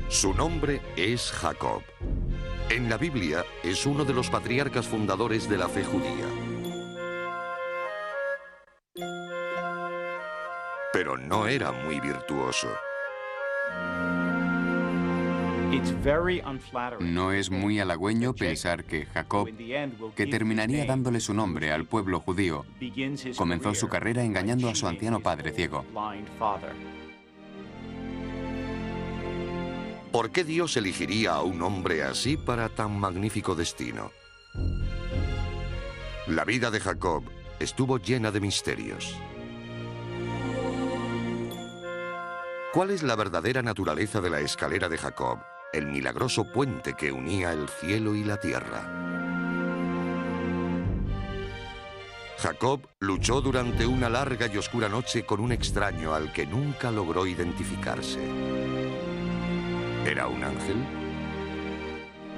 Su nombre es Jacob. En la Biblia es uno de los patriarcas fundadores de la fe judía. Pero no era muy virtuoso. No es muy halagüeño pensar que Jacob, que terminaría dándole su nombre al pueblo judío, comenzó su carrera engañando a su anciano padre ciego. ¿Por qué Dios elegiría a un hombre así para tan magnífico destino? La vida de Jacob estuvo llena de misterios. ¿Cuál es la verdadera naturaleza de la escalera de Jacob, el milagroso puente que unía el cielo y la tierra? Jacob luchó durante una larga y oscura noche con un extraño al que nunca logró identificarse. ¿Era un ángel?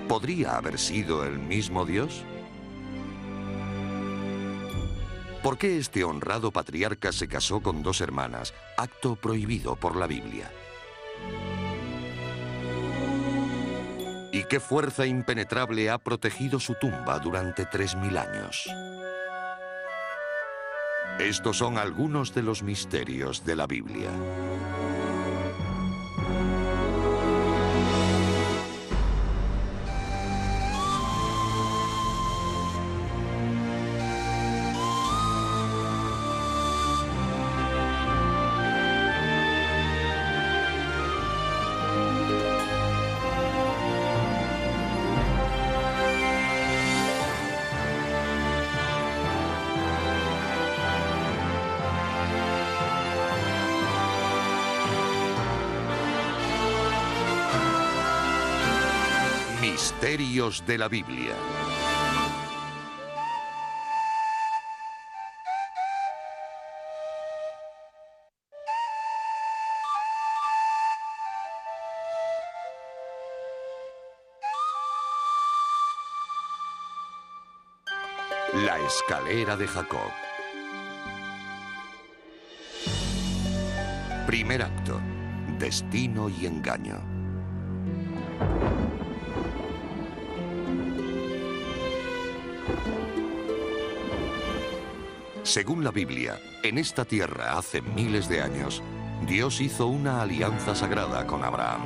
¿Podría haber sido el mismo Dios? ¿Por qué este honrado patriarca se casó con dos hermanas, acto prohibido por la Biblia? ¿Y qué fuerza impenetrable ha protegido su tumba durante 3000 años? Estos son algunos de los misterios de la Biblia. Misterios de la Biblia. La escalera de Jacob. Primer acto: destino y engaño. Según la Biblia, en esta tierra hace miles de años, Dios hizo una alianza sagrada con Abraham.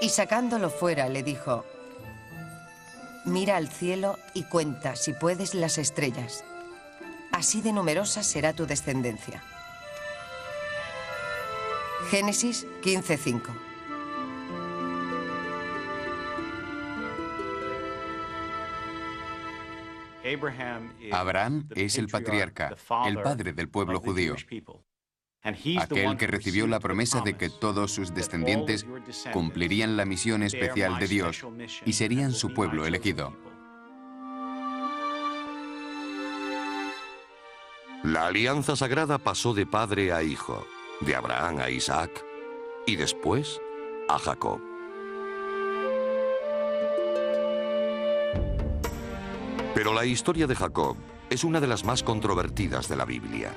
Y sacándolo fuera, le dijo: mira al cielo y cuenta, si puedes, las estrellas. Así de numerosa será tu descendencia. Génesis 15:5. Abraham es el patriarca, el padre del pueblo judío. Aquel que recibió la promesa de que todos sus descendientes cumplirían la misión especial de Dios y serían su pueblo elegido. La alianza sagrada pasó de padre a hijo, de Abraham a Isaac y después a Jacob. Pero la historia de Jacob es una de las más controvertidas de la Biblia.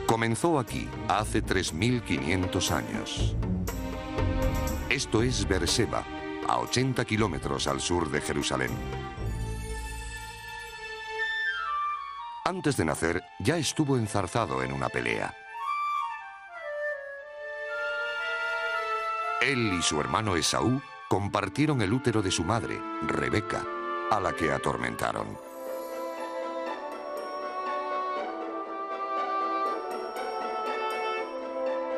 Comenzó aquí, hace 3500 años. Esto es Beerseba, a 80 kilómetros al sur de Jerusalén. Antes de nacer, ya estuvo enzarzado en una pelea. Él y su hermano Esaú compartieron el útero de su madre, Rebeca, a la que atormentaron.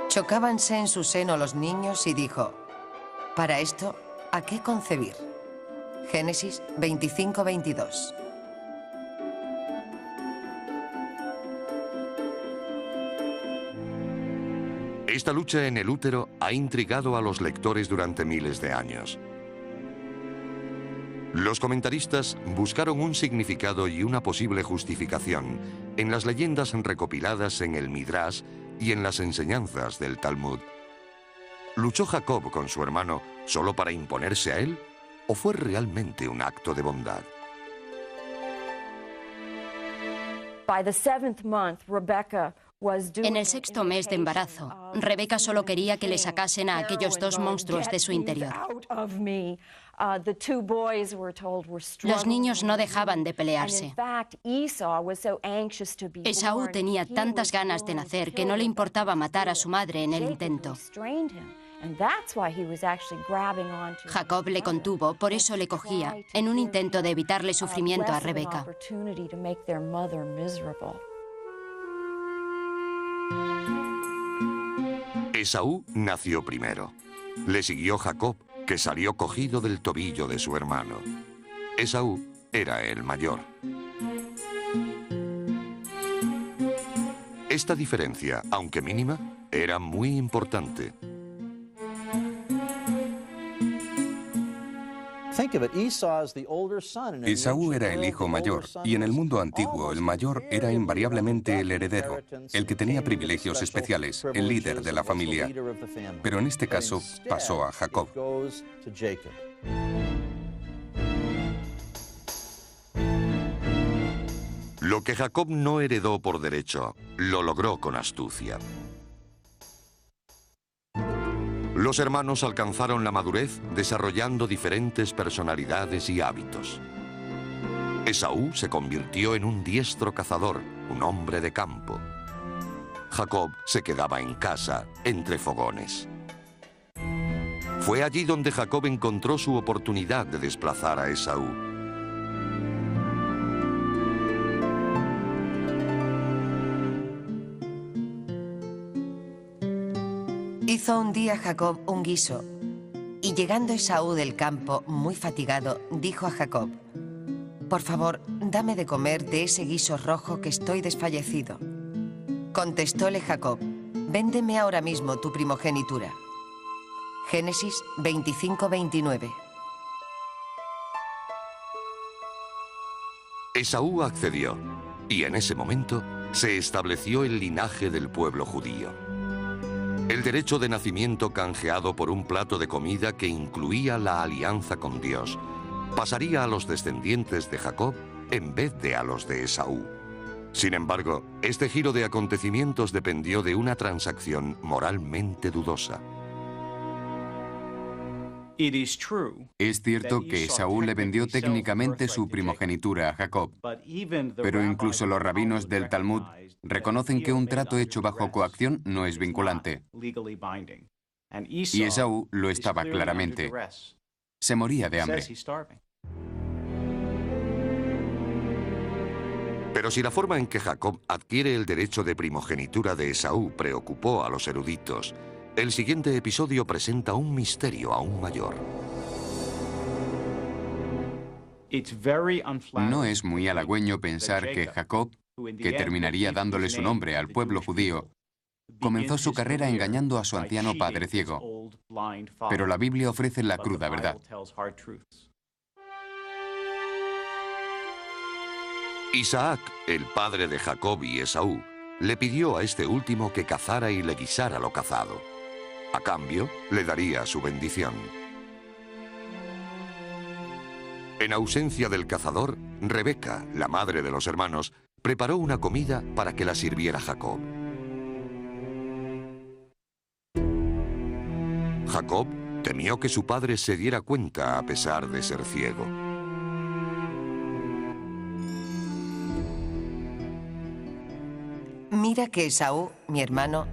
Chocábanse en su seno los niños y dijo: para esto, ¿a qué concebir? Génesis 25:22. Esta lucha en el útero ha intrigado a los lectores durante miles de años. Los comentaristas buscaron un significado y una posible justificación en las leyendas recopiladas en el Midrash y en las enseñanzas del Talmud. ¿Luchó Jacob con su hermano solo para imponerse a él o fue realmente un acto de bondad? En el 6.º mes de embarazo, Rebeca solo quería que le sacasen a aquellos dos monstruos de su interior. Los niños no dejaban de pelearse. Esaú tenía tantas ganas de nacer que no le importaba matar a su madre en el intento. Jacob le contuvo, por eso le cogía, en un intento de evitarle sufrimiento a Rebeca. Esaú nació primero. Le siguió Jacob, que salió cogido del tobillo de su hermano. Esaú era el mayor. Esta diferencia, aunque mínima, era muy importante. Esaú era el hijo mayor, y en el mundo antiguo el mayor era invariablemente el heredero, el que tenía privilegios especiales, el líder de la familia. Pero en este caso pasó a Jacob. Lo que Jacob no heredó por derecho, lo logró con astucia. Los hermanos alcanzaron la madurez desarrollando diferentes personalidades y hábitos. Esaú se convirtió en un diestro cazador, un hombre de campo. Jacob se quedaba en casa, entre fogones. Fue allí donde Jacob encontró su oportunidad de desplazar a Esaú. Hizo un día Jacob un guiso, y llegando Esaú del campo, muy fatigado, dijo a Jacob: «Por favor, dame de comer de ese guiso rojo que estoy desfallecido». Contestóle Jacob: «Véndeme ahora mismo tu primogenitura». Génesis 25-29. Esaú accedió, y en ese momento se estableció el linaje del pueblo judío. El derecho de nacimiento canjeado por un plato de comida que incluía la alianza con Dios pasaría a los descendientes de Jacob en vez de a los de Esaú. Sin embargo, este giro de acontecimientos dependió de una transacción moralmente dudosa. Es cierto que Esaú le vendió técnicamente su primogenitura a Jacob, pero incluso los rabinos del Talmud reconocen que un trato hecho bajo coacción no es vinculante. Y Esaú lo estaba claramente. Se moría de hambre. Pero si la forma en que Jacob adquiere el derecho de primogenitura de Esaú preocupó a los eruditos, el siguiente episodio presenta un misterio aún mayor. No es muy halagüeño pensar que Jacob, que terminaría dándole su nombre al pueblo judío, comenzó su carrera engañando a su anciano padre ciego. Pero la Biblia ofrece la cruda verdad. Isaac, el padre de Jacob y Esaú, le pidió a este último que cazara y le guisara lo cazado. A cambio, le daría su bendición. En ausencia del cazador, Rebeca, la madre de los hermanos, preparó una comida para que la sirviera Jacob. Jacob temió que su padre se diera cuenta a pesar de ser ciego. Mira que Esaú, mi hermano,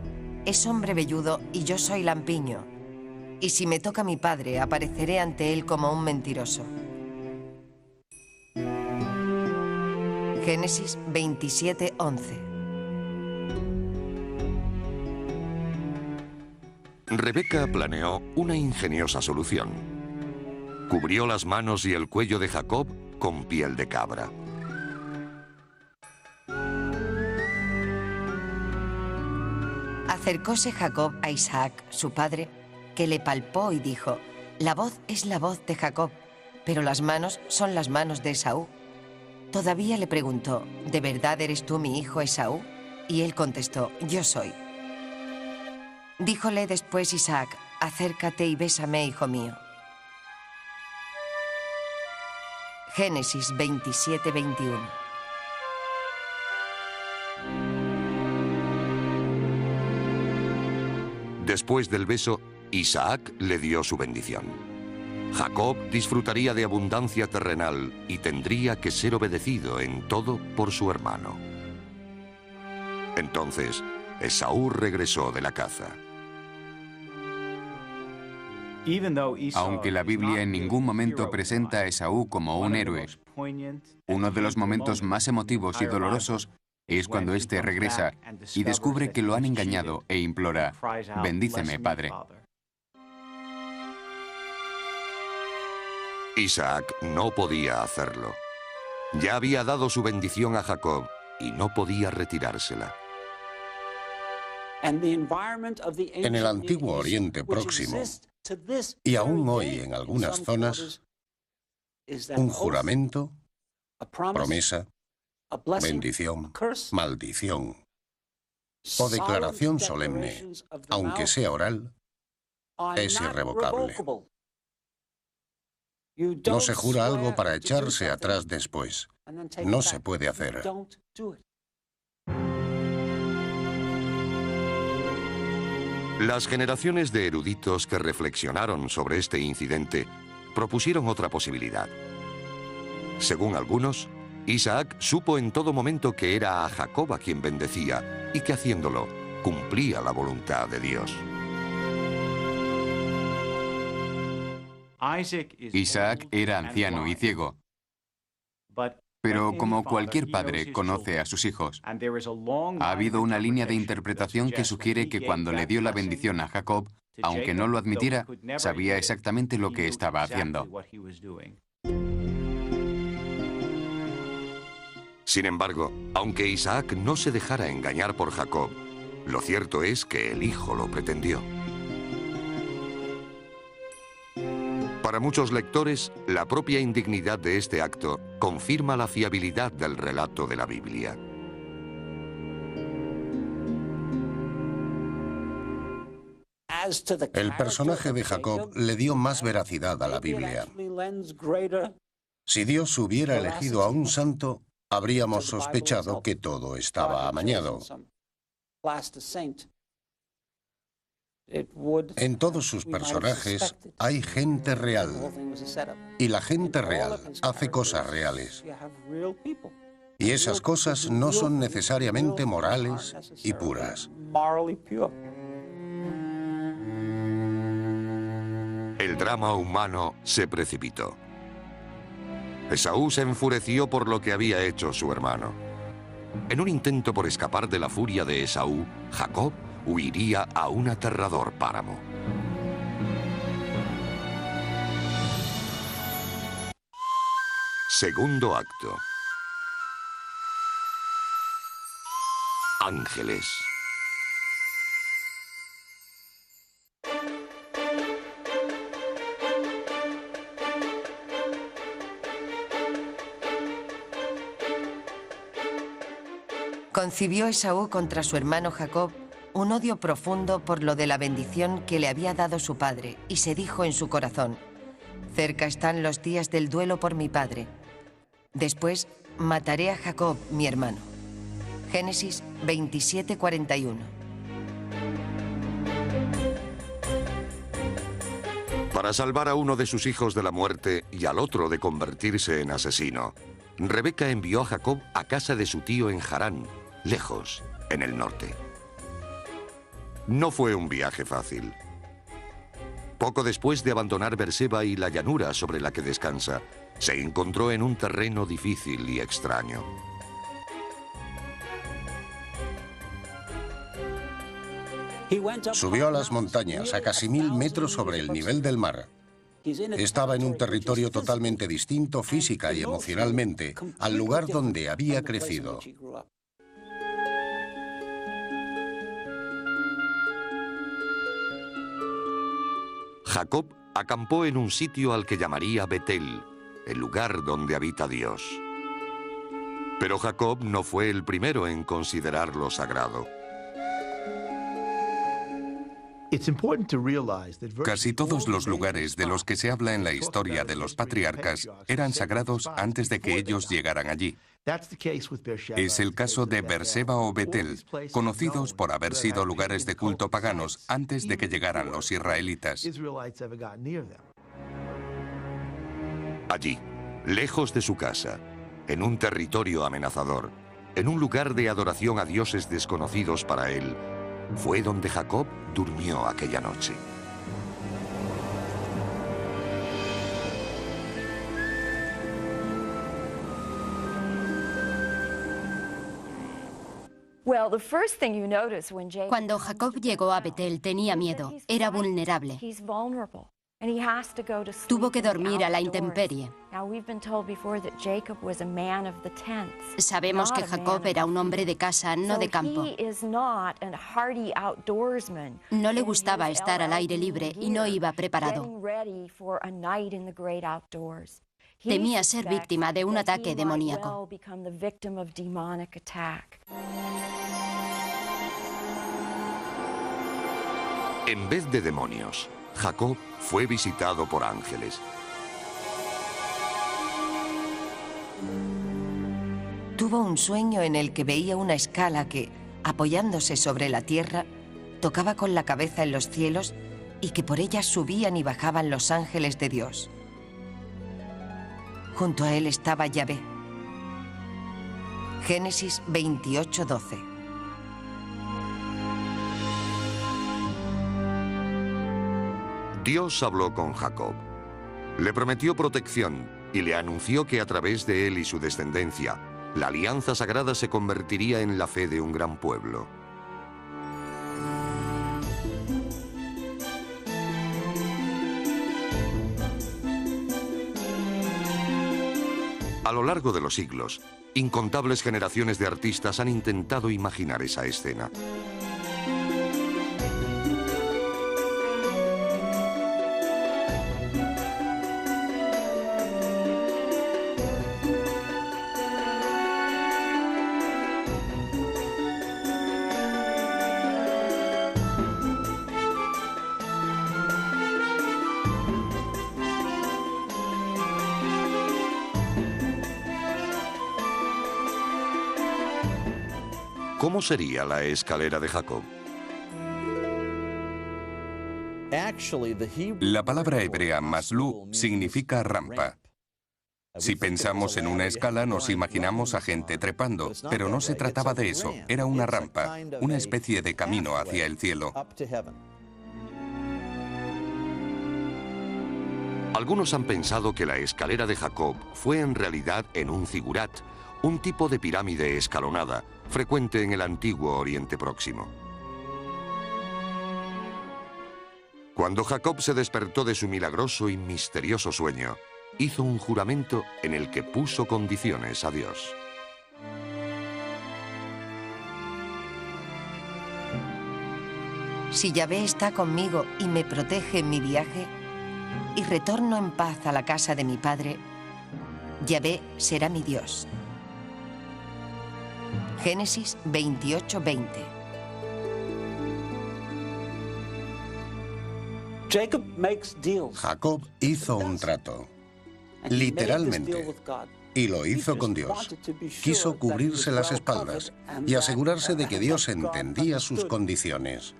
es hombre velludo y yo soy lampiño. Y si me toca mi padre, apareceré ante él como un mentiroso. Génesis 27:11. Rebeca planeó una ingeniosa solución. Cubrió las manos y el cuello de Jacob con piel de cabra. Acercóse Jacob a Isaac, su padre, que le palpó y dijo: «La voz es la voz de Jacob, pero las manos son las manos de Esaú». Todavía le preguntó: «¿De verdad eres tú mi hijo Esaú?». Y él contestó: «Yo soy». Díjole después Isaac: acércate y bésame, hijo mío. Génesis 27-21. Después del beso, Isaac le dio su bendición. Jacob disfrutaría de abundancia terrenal y tendría que ser obedecido en todo por su hermano. Entonces, Esaú regresó de la caza. Aunque la Biblia en ningún momento presenta a Esaú como un héroe, uno de los momentos más emotivos y dolorosos es cuando éste regresa y descubre que lo han engañado e implora: «Bendíceme, Padre». Isaac no podía hacerlo. Ya había dado su bendición a Jacob y no podía retirársela. En el antiguo Oriente Próximo, y aún hoy en algunas zonas, un juramento, promesa, bendición, maldición o declaración solemne, aunque sea oral, es irrevocable. No se jura algo para echarse atrás después. No se puede hacer. Las generaciones de eruditos que reflexionaron sobre este incidente propusieron otra posibilidad. Según algunos, Isaac supo en todo momento que era a Jacob a quien bendecía y que haciéndolo cumplía la voluntad de Dios. Isaac era anciano y ciego, pero como cualquier padre conoce a sus hijos. Ha habido una línea de interpretación que sugiere que cuando le dio la bendición a Jacob, aunque no lo admitiera, sabía exactamente lo que estaba haciendo. Sin embargo, aunque Isaac no se dejara engañar por Jacob, lo cierto es que el hijo lo pretendió. Para muchos lectores, la propia indignidad de este acto confirma la fiabilidad del relato de la Biblia. El personaje de Jacob le dio más veracidad a la Biblia. Si Dios hubiera elegido a un santo, habríamos sospechado que todo estaba amañado. En todos sus personajes hay gente real, y la gente real hace cosas reales. Y esas cosas no son necesariamente morales y puras. El drama humano se precipitó. Esaú se enfureció por lo que había hecho su hermano. En un intento por escapar de la furia de Esaú, Jacob huiría a un aterrador páramo. Segundo acto. Ángeles. Concibió Esaú contra su hermano Jacob un odio profundo por lo de la bendición que le había dado su padre, y se dijo en su corazón: cerca están los días del duelo por mi padre. Después mataré a Jacob, mi hermano. Génesis 27:41. Para salvar a uno de sus hijos de la muerte y al otro de convertirse en asesino, Rebeca envió a Jacob a casa de su tío en Harán, lejos, en el norte. No fue un viaje fácil. Poco después de abandonar Berseba y la llanura sobre la que descansa, se encontró en un terreno difícil y extraño. Subió a las montañas a casi 1000 metros sobre el nivel del mar. Estaba en un territorio totalmente distinto física y emocionalmente al lugar donde había crecido. Jacob acampó en un sitio al que llamaría Betel, el lugar donde habita Dios. Pero Jacob no fue el primero en considerarlo sagrado. Casi todos los lugares de los que se habla en la historia de los patriarcas eran sagrados antes de que ellos llegaran allí. Es el caso de Beerseba o Betel, conocidos por haber sido lugares de culto paganos antes de que llegaran los israelitas. Allí, lejos de su casa, en un territorio amenazador, en un lugar de adoración a dioses desconocidos para él, fue donde Jacob durmió aquella noche. Cuando Jacob llegó a Betel tenía miedo, era vulnerable. Tuvo que dormir a la intemperie. Sabemos que Jacob era un hombre de casa, no de campo. No le gustaba estar al aire libre y no iba preparado. Temía ser víctima de un ataque demoníaco. En vez de demonios, Jacob fue visitado por ángeles. Tuvo un sueño en el que veía una escala que, apoyándose sobre la tierra, tocaba con la cabeza en los cielos y que por ella subían y bajaban los ángeles de Dios. Junto a él estaba Yahvé. Génesis 28:12. Dios habló con Jacob. Le prometió protección y le anunció que a través de él y su descendencia, la alianza sagrada se convertiría en la fe de un gran pueblo. A lo largo de los siglos, incontables generaciones de artistas han intentado imaginar esa escena. ¿Cómo sería la escalera de Jacob? La palabra hebrea maslu significa rampa. Si pensamos en una escala, nos imaginamos a gente trepando, pero no se trataba de eso, era una rampa, una especie de camino hacia el cielo. Algunos han pensado que la escalera de Jacob fue en realidad en un zigurat, un tipo de pirámide escalonada, frecuente en el antiguo Oriente Próximo. Cuando Jacob se despertó de su milagroso y misterioso sueño, hizo un juramento en el que puso condiciones a Dios. Si Yahvé está conmigo y me protege en mi viaje, y retorno en paz a la casa de mi padre, Yahvé será mi Dios. Génesis 28:20. Jacob hizo un trato, literalmente, y lo hizo con Dios. Quiso cubrirse las espaldas y asegurarse de que Dios entendía sus condiciones.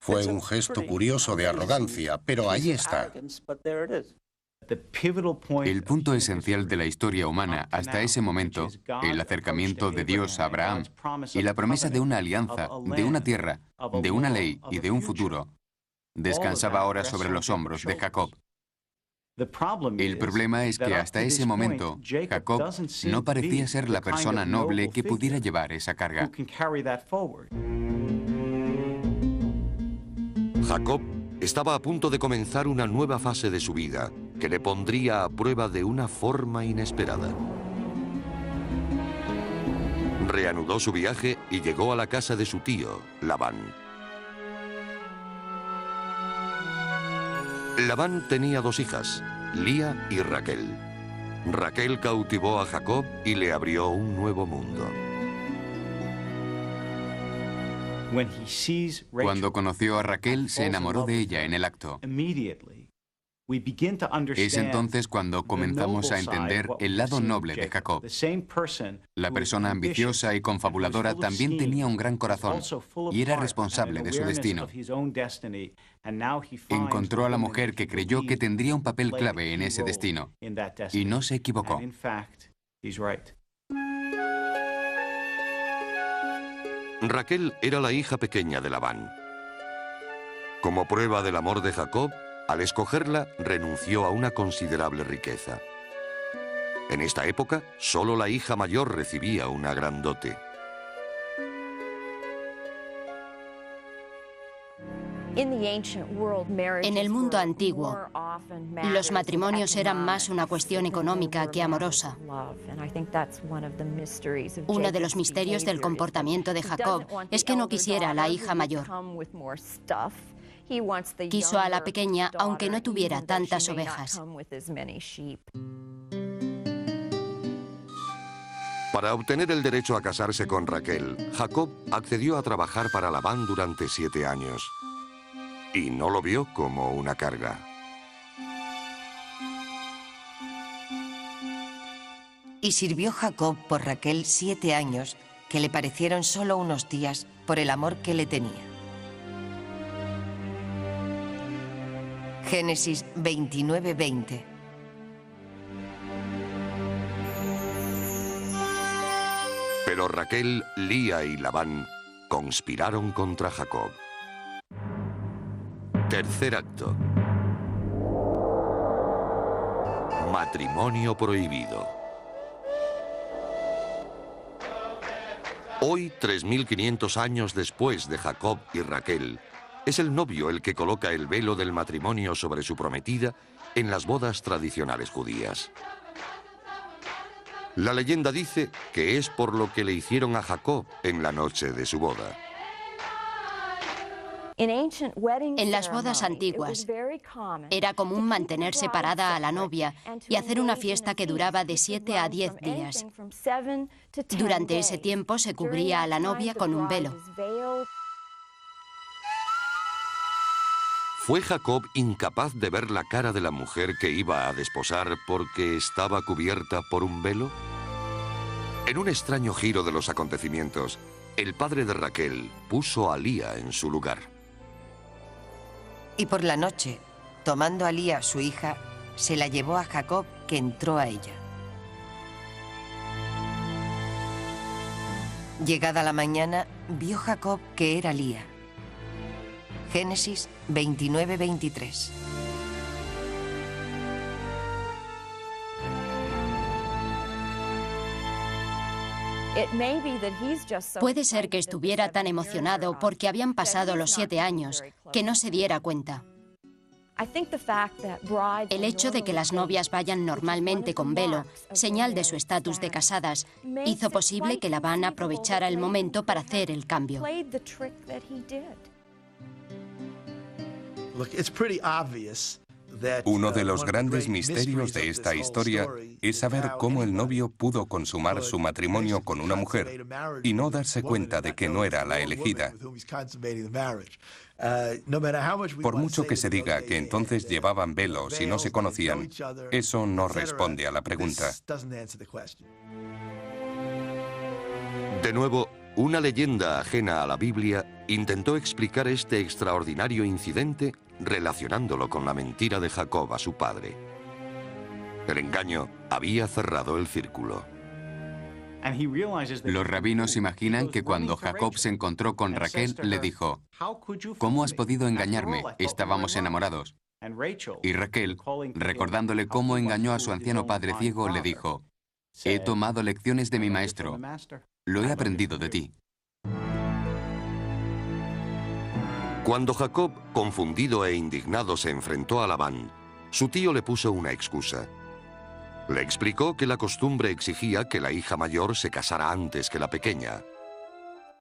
Fue un gesto curioso de arrogancia, pero ahí está. El punto esencial de la historia humana hasta ese momento, el acercamiento de Dios a Abraham y la promesa de una alianza, de una tierra, de una ley y de un futuro, descansaba ahora sobre los hombros de Jacob. El problema es que hasta ese momento, Jacob no parecía ser la persona noble que pudiera llevar esa carga. Jacob estaba a punto de comenzar una nueva fase de su vida que le pondría a prueba de una forma inesperada. Reanudó su viaje y llegó a la casa de su tío, Labán. Labán tenía dos hijas, Lía y Raquel. Raquel cautivó a Jacob y le abrió un nuevo mundo. Cuando conoció a Raquel, se enamoró de ella en el acto. Es entonces cuando comenzamos a entender el lado noble de Jacob. La persona ambiciosa y confabuladora también tenía un gran corazón y era responsable de su destino. Encontró a la mujer que creyó que tendría un papel clave en ese destino y no se equivocó. Raquel era la hija pequeña de Labán. Como prueba del amor de Jacob, al escogerla, renunció a una considerable riqueza. En esta época, solo la hija mayor recibía una gran dote. En el mundo antiguo, los matrimonios eran más una cuestión económica que amorosa. Uno de los misterios del comportamiento de Jacob es que no quisiera a la hija mayor. Quiso a la pequeña aunque no tuviera tantas ovejas. Para obtener el derecho a casarse con Raquel, Jacob accedió a trabajar para Labán durante 7 años. Y no lo vio como una carga. Y sirvió Jacob por Raquel 7 años, que le parecieron solo unos días por el amor que le tenía. Génesis 29:20. Pero Raquel, Lía y Labán conspiraron contra Jacob. Tercer acto. Matrimonio prohibido. Hoy, 3500 años después de Jacob y Raquel, es el novio el que coloca el velo del matrimonio sobre su prometida en las bodas tradicionales judías. La leyenda dice que es por lo que le hicieron a Jacob en la noche de su boda. En las bodas antiguas, era común mantener separada a la novia y hacer una fiesta que duraba de 7 a 10 días. Durante ese tiempo se cubría a la novia con un velo. ¿Fue Jacob incapaz de ver la cara de la mujer que iba a desposar porque estaba cubierta por un velo? En un extraño giro de los acontecimientos, el padre de Raquel puso a Lía en su lugar. Y por la noche, tomando a Lía, su hija, se la llevó a Jacob, que entró a ella. Llegada la mañana, vio Jacob que era Lía. Génesis 29:23. Puede ser que estuviera tan emocionado porque habían pasado los 7 años, que no se diera cuenta. El hecho de que las novias vayan normalmente con velo, señal de su estatus de casadas, hizo posible que Labán aprovechara el momento para hacer el cambio. Uno de los grandes misterios de esta historia es saber cómo el novio pudo consumar su matrimonio con una mujer y no darse cuenta de que no era la elegida. Por mucho que se diga que entonces llevaban velos y no se conocían, eso no responde a la pregunta. De nuevo, una leyenda ajena a la Biblia intentó explicar este extraordinario incidente relacionándolo con la mentira de Jacob a su padre. El engaño había cerrado el círculo. Los rabinos imaginan que cuando Jacob se encontró con Raquel, le dijo: ¿Cómo has podido engañarme? Estábamos enamorados. Y Raquel, recordándole cómo engañó a su anciano padre ciego, le dijo: he tomado lecciones de mi maestro. Lo he aprendido de ti. Cuando Jacob, confundido e indignado, se enfrentó a Labán, su tío le puso una excusa. Le explicó que la costumbre exigía que la hija mayor se casara antes que la pequeña,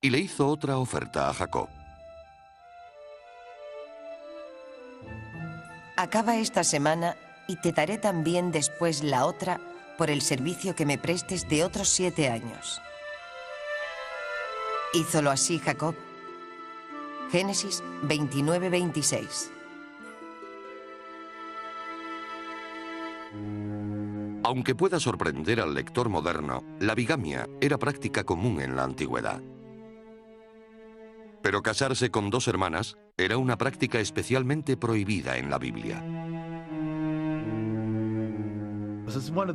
y le hizo otra oferta a Jacob. Acaba esta semana y te daré también después la otra por el servicio que me prestes de otros 7 años. Hízolo así Jacob, Génesis 29-26. Aunque pueda sorprender al lector moderno, la bigamia era práctica común en la antigüedad. Pero casarse con dos hermanas era una práctica especialmente prohibida en la Biblia.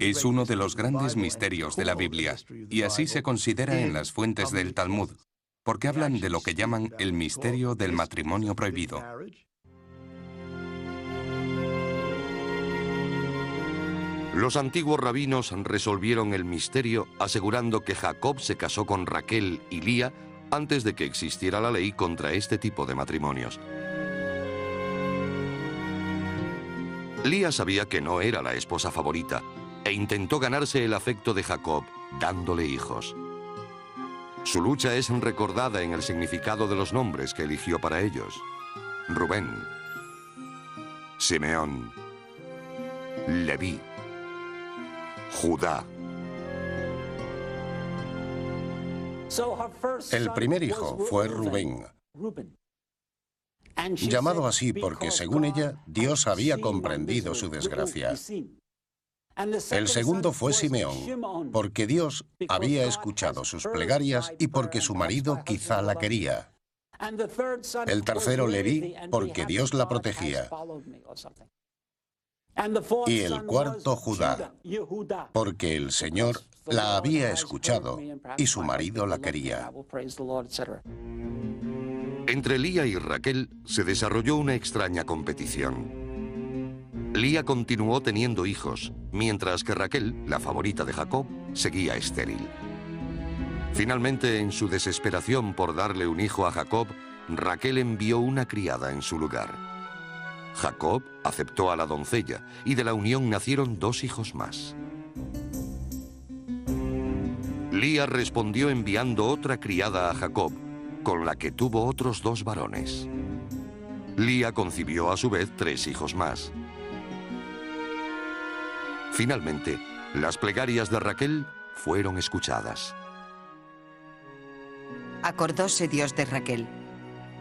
Es uno de los grandes misterios de la Biblia, y así se considera en las fuentes del Talmud, porque hablan de lo que llaman el misterio del matrimonio prohibido. Los antiguos rabinos resolvieron el misterio asegurando que Jacob se casó con Raquel y Lía antes de que existiera la ley contra este tipo de matrimonios. Lía sabía que no era la esposa favorita e intentó ganarse el afecto de Jacob dándole hijos. Su lucha es recordada en el significado de los nombres que eligió para ellos: Rubén, Simeón, Leví, Judá. El primer hijo fue Rubén, llamado así porque, según ella, Dios había comprendido su desgracia. El segundo fue Simeón, porque Dios había escuchado sus plegarias y porque su marido quizá la quería. El tercero, Leví, porque Dios la protegía. Y el cuarto, Judá, porque el Señor la había escuchado y su marido la quería. Entre Lía y Raquel se desarrolló una extraña competición. Lía continuó teniendo hijos, mientras que Raquel, la favorita de Jacob, seguía estéril. Finalmente, en su desesperación por darle un hijo a Jacob, Raquel envió una criada en su lugar. Jacob aceptó a la doncella y de la unión nacieron dos hijos más. Lía respondió enviando otra criada a Jacob, con la que tuvo otros dos varones. Lía concibió a su vez tres hijos más. Finalmente, las plegarias de Raquel fueron escuchadas. Acordóse Dios de Raquel,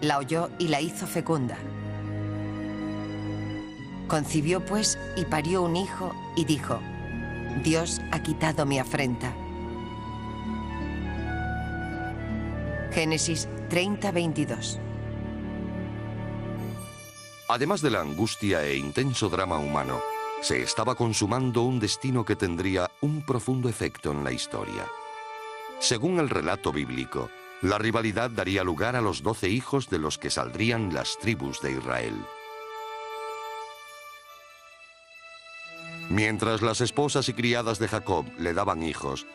la oyó y la hizo fecunda. Concibió pues y parió un hijo y dijo: Dios ha quitado mi afrenta. Génesis 30-22. Además de la angustia e intenso drama humano, se estaba consumando un destino que tendría un profundo efecto en la historia. Según el relato bíblico, la rivalidad daría lugar a los 12 hijos de los que saldrían las tribus de Israel. Mientras las esposas y criadas de Jacob le daban hijos,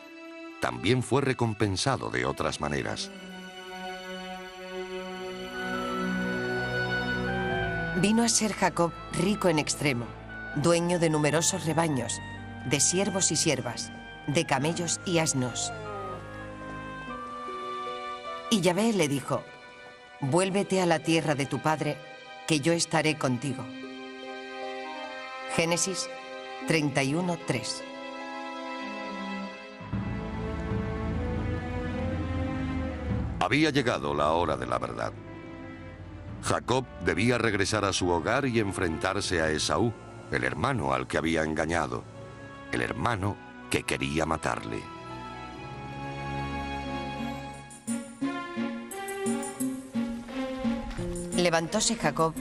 también fue recompensado de otras maneras. Vino a ser Jacob rico en extremo, dueño de numerosos rebaños, de siervos y siervas, de camellos y asnos. Y Yahvé le dijo: vuélvete a la tierra de tu padre, que yo estaré contigo. Génesis 31:3. Había llegado la hora de la verdad. Jacob debía regresar a su hogar y enfrentarse a Esaú, el hermano al que había engañado, el hermano que quería matarle. Levantóse Jacob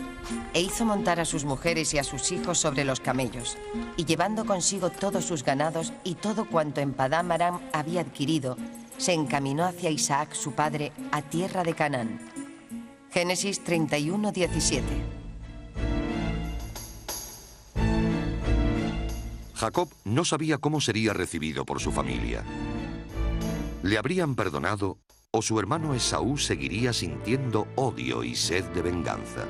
e hizo montar a sus mujeres y a sus hijos sobre los camellos, y llevando consigo todos sus ganados y todo cuanto en Padán Aram había adquirido, se encaminó hacia Isaac su padre a tierra de Canaán. Génesis 31:17. Jacob no sabía cómo sería recibido por su familia. ¿Le habrían perdonado o su hermano Esaú seguiría sintiendo odio y sed de venganza?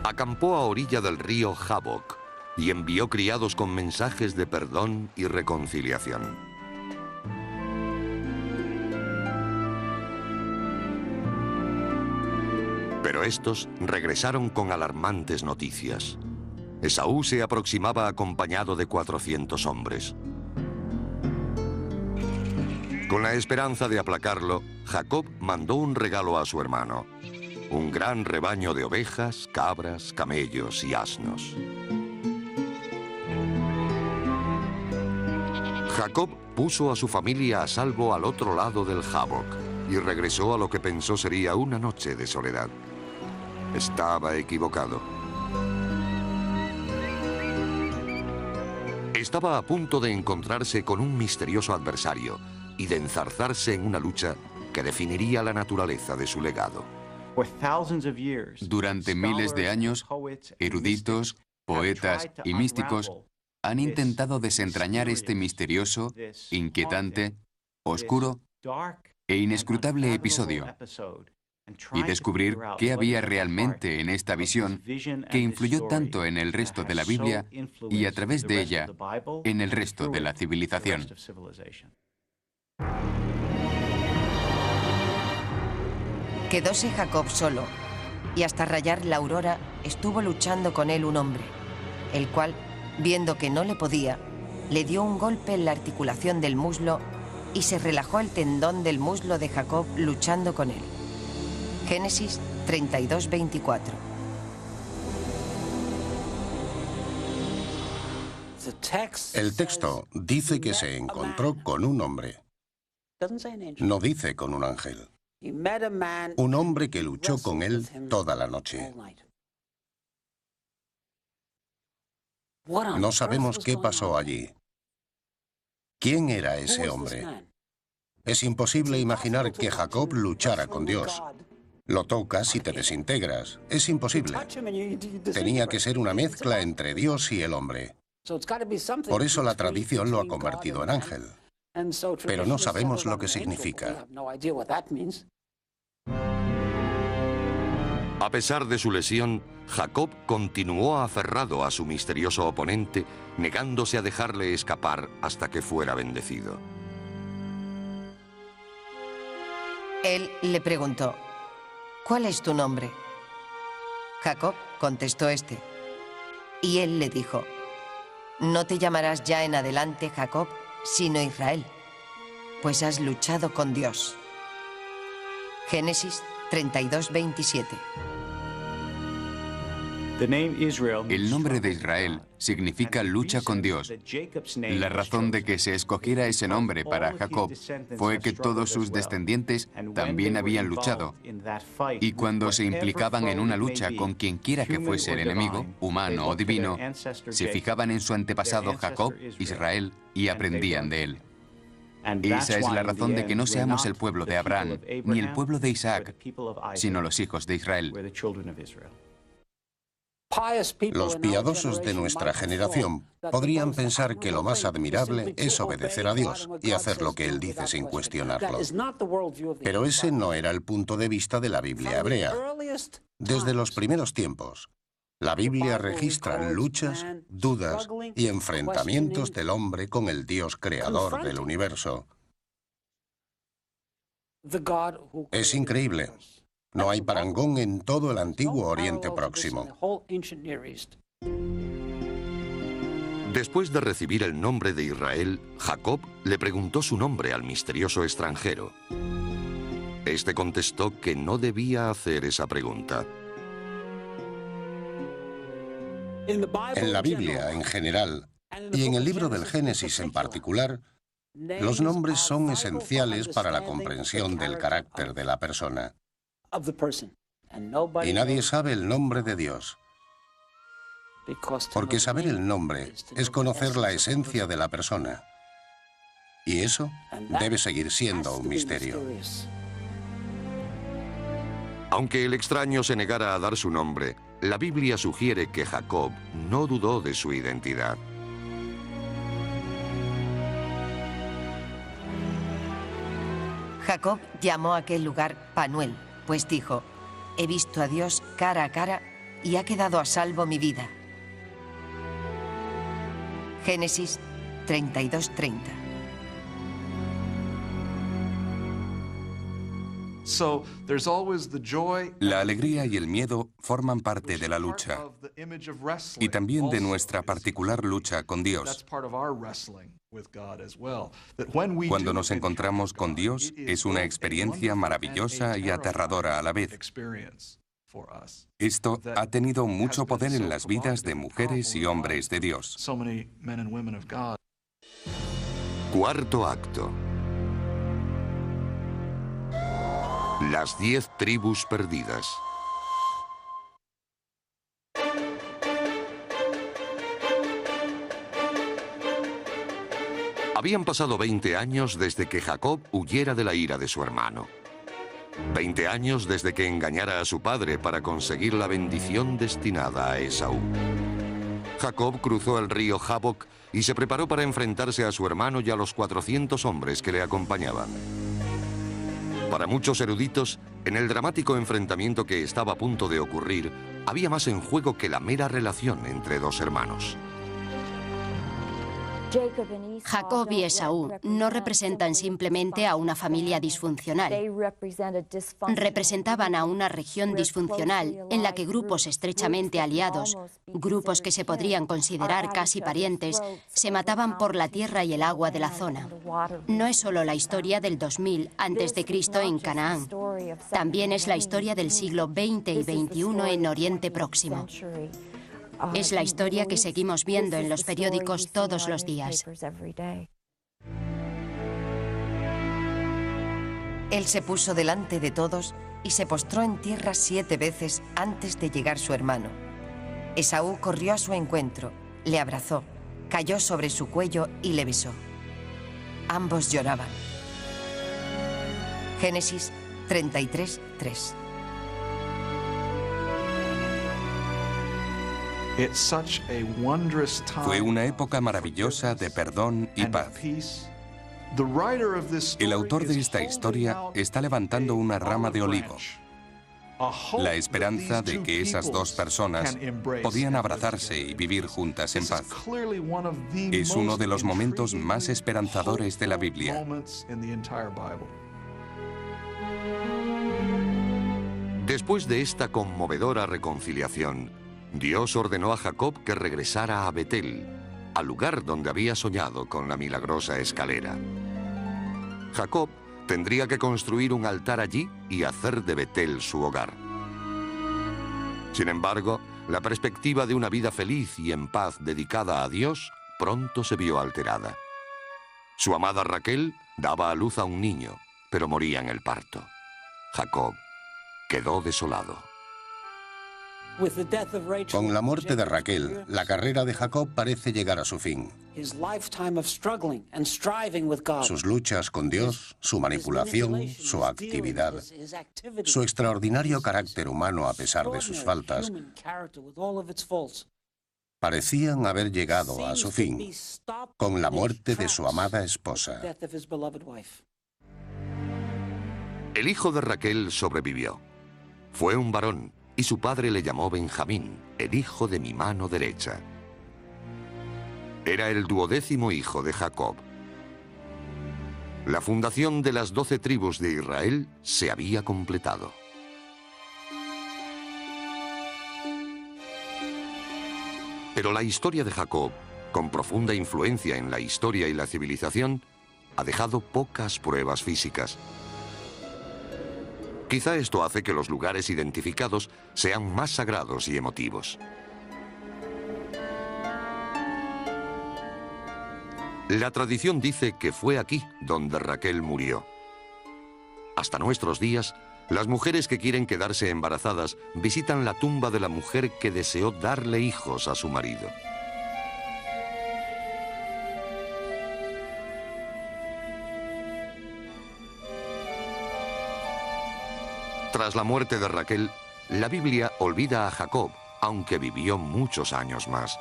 Acampó a orilla del río Jaboc y envió criados con mensajes de perdón y reconciliación. Pero estos regresaron con alarmantes noticias. Esaú se aproximaba acompañado de 400 hombres. Con la esperanza de aplacarlo, Jacob mandó un regalo a su hermano: un gran rebaño de ovejas, cabras, camellos y asnos. Jacob puso a su familia a salvo al otro lado del Jabbok y regresó a lo que pensó sería una noche de soledad. Estaba equivocado. Estaba a punto de encontrarse con un misterioso adversario y de enzarzarse en una lucha que definiría la naturaleza de su legado. Durante miles de años, eruditos, poetas y místicos han intentado desentrañar este misterioso, inquietante, oscuro e inescrutable episodio y descubrir qué había realmente en esta visión que influyó tanto en el resto de la Biblia y a través de ella en el resto de la civilización. Quedóse Jacob solo, y hasta rayar la aurora estuvo luchando con él un hombre, el cual, viendo que no le podía, le dio un golpe en la articulación del muslo y se relajó el tendón del muslo de Jacob luchando con él. Génesis 32:24. El texto dice que se encontró con un hombre. No dice con un ángel. Un hombre que luchó con él toda la noche. No sabemos qué pasó allí. ¿Quién era ese hombre? Es imposible imaginar que Jacob luchara con Dios. Lo tocas y te desintegras. Es imposible. Tenía que ser una mezcla entre Dios y el hombre. Por eso la tradición lo ha convertido en ángel. Pero no sabemos lo que significa. A pesar de su lesión, Jacob continuó aferrado a su misterioso oponente, negándose a dejarle escapar hasta que fuera bendecido. Él le preguntó: ¿cuál es tu nombre? Jacob contestó este. Y él le dijo: no te llamarás ya en adelante Jacob, sino Israel, pues has luchado con Dios. Génesis 32:27. El nombre de Israel significa lucha con Dios. La razón de que se escogiera ese nombre para Jacob fue que todos sus descendientes también habían luchado. Y cuando se implicaban en una lucha con quien quiera que fuese el enemigo, humano o divino, se fijaban en su antepasado Jacob, Israel, y aprendían de él. Esa es la razón de que no seamos el pueblo de Abraham, ni el pueblo de Isaac, sino los hijos de Israel. Los piadosos de nuestra generación podrían pensar que lo más admirable es obedecer a Dios y hacer lo que Él dice sin cuestionarlo. Pero ese no era el punto de vista de la Biblia hebrea. Desde los primeros tiempos, la Biblia registra luchas, dudas y enfrentamientos del hombre con el Dios creador del universo. Es increíble. No hay parangón en todo el antiguo Oriente Próximo. Después de recibir el nombre de Israel, Jacob le preguntó su nombre al misterioso extranjero. Este contestó que no debía hacer esa pregunta. En la Biblia en general, y en el libro del Génesis en particular, los nombres son esenciales para la comprensión del carácter de la persona. Y nadie sabe el nombre de Dios. Porque saber el nombre es conocer la esencia de la persona. Y eso debe seguir siendo un misterio. Aunque el extraño se negara a dar su nombre, la Biblia sugiere que Jacob no dudó de su identidad. Jacob llamó a aquel lugar Panuel, pues dijo: he visto a Dios cara a cara y ha quedado a salvo mi vida. Génesis 32:30. La alegría y el miedo forman parte de la lucha y también de nuestra particular lucha con Dios. Cuando nos encontramos con Dios, es una experiencia maravillosa y aterradora a la vez. Esto ha tenido mucho poder en las vidas de mujeres y hombres de Dios. Cuarto acto. Las 10 tribus perdidas. Habían pasado 20 años desde que Jacob huyera de la ira de su hermano. 20 años desde que engañara a su padre para conseguir la bendición destinada a Esaú. Jacob cruzó el río Jaboc y se preparó para enfrentarse a su hermano y a los 400 hombres que le acompañaban. Para muchos eruditos, en el dramático enfrentamiento que estaba a punto de ocurrir, había más en juego que la mera relación entre dos hermanos. Jacob y Esaú no representan simplemente a una familia disfuncional. Representaban a una región disfuncional en la que grupos estrechamente aliados, grupos que se podrían considerar casi parientes, se mataban por la tierra y el agua de la zona. No es solo la historia del 2000 a.C. en Canaán, también es la historia del siglo XX y XXI en Oriente Próximo. Es la historia que seguimos viendo en los periódicos todos los días. Él se puso delante de todos y se postró en tierra 7 veces antes de llegar su hermano. Esaú corrió a su encuentro, le abrazó, cayó sobre su cuello y le besó. Ambos lloraban. Génesis 33:3. Fue una época maravillosa de perdón y paz. El autor de esta historia está levantando una rama de olivo. La esperanza de que esas dos personas podían abrazarse y vivir juntas en paz. Es uno de los momentos más esperanzadores de la Biblia. Después de esta conmovedora reconciliación, Dios ordenó a Jacob que regresara a Betel, al lugar donde había soñado con la milagrosa escalera. Jacob tendría que construir un altar allí y hacer de Betel su hogar. Sin embargo, la perspectiva de una vida feliz y en paz dedicada a Dios pronto se vio alterada. Su amada Raquel daba a luz a un niño, pero moría en el parto. Jacob quedó desolado. Con la muerte de Raquel, la carrera de Jacob parece llegar a su fin. Sus luchas con Dios, su manipulación, su actividad, su extraordinario carácter humano a pesar de sus faltas, parecían haber llegado a su fin con la muerte de su amada esposa. El hijo de Raquel sobrevivió. Fue un varón, y su padre le llamó Benjamín, el hijo de mi mano derecha. Era el 12º hijo de Jacob. La fundación de las 12 tribus de Israel se había completado. Pero la historia de Jacob, con profunda influencia en la historia y la civilización, ha dejado pocas pruebas físicas. Quizá esto hace que los lugares identificados sean más sagrados y emotivos. La tradición dice que fue aquí donde Raquel murió. Hasta nuestros días, las mujeres que quieren quedarse embarazadas visitan la tumba de la mujer que deseó darle hijos a su marido. Tras la muerte de Raquel, la Biblia olvida a Jacob, aunque vivió muchos años más.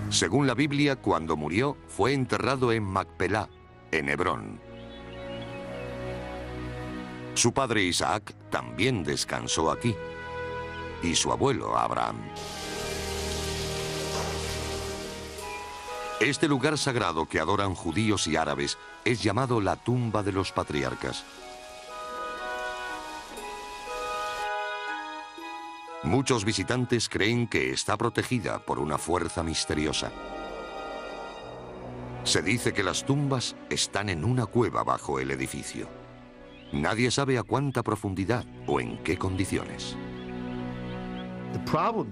Según la Biblia, cuando murió, fue enterrado en Macpelá, en Hebrón. Su padre Isaac también descansó aquí, y su abuelo Abraham. Este lugar sagrado que adoran judíos y árabes es llamado la tumba de los patriarcas. Muchos visitantes creen que está protegida por una fuerza misteriosa. Se dice que las tumbas están en una cueva bajo el edificio. Nadie sabe a cuánta profundidad o en qué condiciones.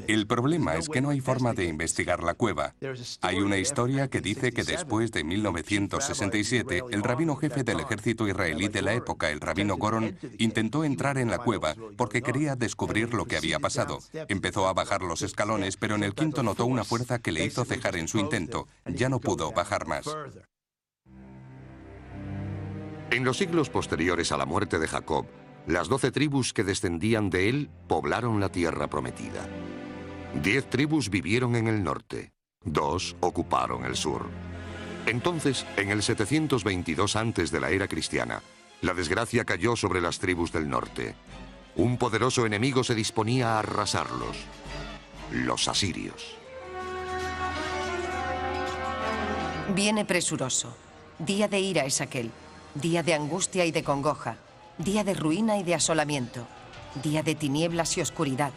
El problema es que no hay forma de investigar la cueva. Hay una historia que dice que después de 1967, el rabino jefe del ejército israelí de la época, el rabino Goron, intentó entrar en la cueva porque quería descubrir lo que había pasado. Empezó a bajar los escalones, pero en el quinto notó una fuerza que le hizo cejar en su intento. Ya no pudo bajar más. En los siglos posteriores a la muerte de Jacob, las 12 tribus que descendían de él poblaron la tierra prometida. 10 tribus vivieron en el norte, 2 ocuparon el sur. Entonces, en el 722 antes de la era cristiana, la desgracia cayó sobre las tribus del norte. Un poderoso enemigo se disponía a arrasarlos: los asirios. Viene presuroso. Día de ira es aquel. Día de angustia y de congoja. Día de ruina y de asolamiento. Día de tinieblas y oscuridad.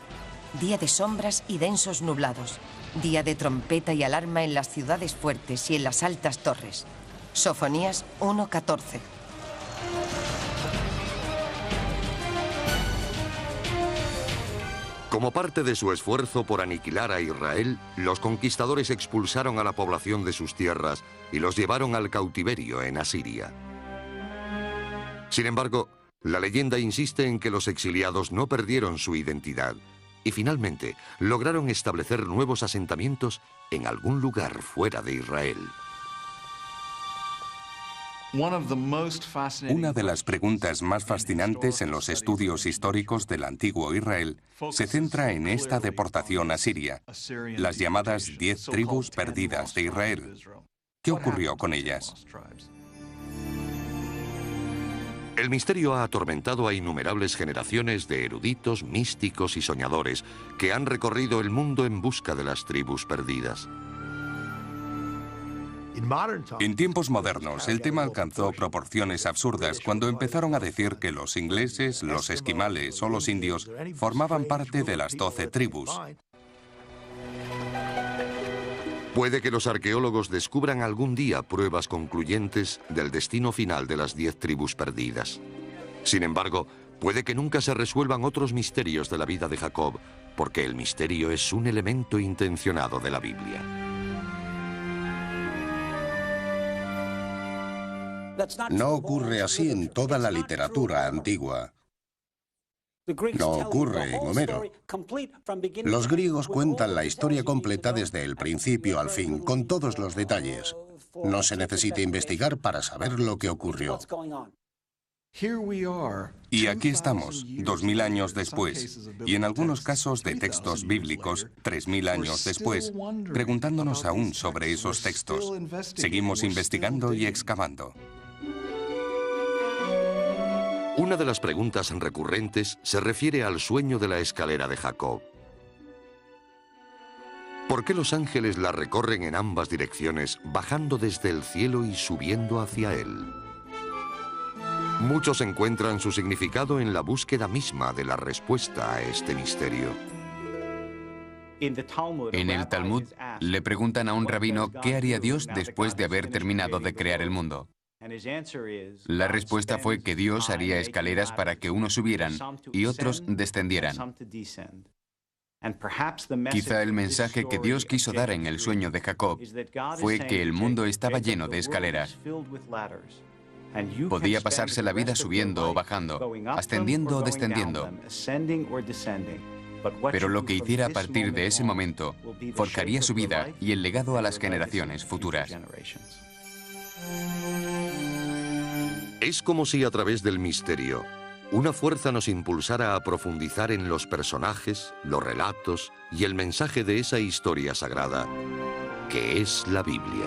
Día de sombras y densos nublados. Día de trompeta y alarma en las ciudades fuertes y en las altas torres. Sofonías 1:14. Como parte de su esfuerzo por aniquilar a Israel, los conquistadores expulsaron a la población de sus tierras y los llevaron al cautiverio en Asiria. Sin embargo, la leyenda insiste en que los exiliados no perdieron su identidad y finalmente lograron establecer nuevos asentamientos en algún lugar fuera de Israel. Una de las preguntas más fascinantes en los estudios históricos del antiguo Israel se centra en esta deportación a Siria, las llamadas 10 tribus perdidas de Israel. ¿Qué ocurrió con ellas? El misterio ha atormentado a innumerables generaciones de eruditos, místicos y soñadores que han recorrido el mundo en busca de las tribus perdidas. En tiempos modernos, el tema alcanzó proporciones absurdas cuando empezaron a decir que los ingleses, los esquimales o los indios formaban parte de las 12 tribus. Puede que los arqueólogos descubran algún día pruebas concluyentes del destino final de las 10 tribus perdidas. Sin embargo, puede que nunca se resuelvan otros misterios de la vida de Jacob, porque el misterio es un elemento intencionado de la Biblia. No ocurre así en toda la literatura antigua. No ocurre en Homero. Los griegos cuentan la historia completa desde el principio al fin, con todos los detalles. No se necesita investigar para saber lo que ocurrió. Y aquí estamos, 2000 años después, y en algunos casos de textos bíblicos, 3000 años después, preguntándonos aún sobre esos textos. Seguimos investigando y excavando. Una de las preguntas recurrentes se refiere al sueño de la escalera de Jacob. ¿Por qué los ángeles la recorren en ambas direcciones, bajando desde el cielo y subiendo hacia él? Muchos encuentran su significado en la búsqueda misma de la respuesta a este misterio. En el Talmud le preguntan a un rabino qué haría Dios después de haber terminado de crear el mundo. La respuesta fue que Dios haría escaleras para que unos subieran y otros descendieran. Quizá el mensaje que Dios quiso dar en el sueño de Jacob fue que el mundo estaba lleno de escaleras. Podía pasarse la vida subiendo o bajando, ascendiendo o descendiendo. Pero lo que hiciera a partir de ese momento forjaría su vida y el legado a las generaciones futuras. Es como si a través del misterio, una fuerza nos impulsara a profundizar en los personajes, los relatos y el mensaje de esa historia sagrada, que es la Biblia.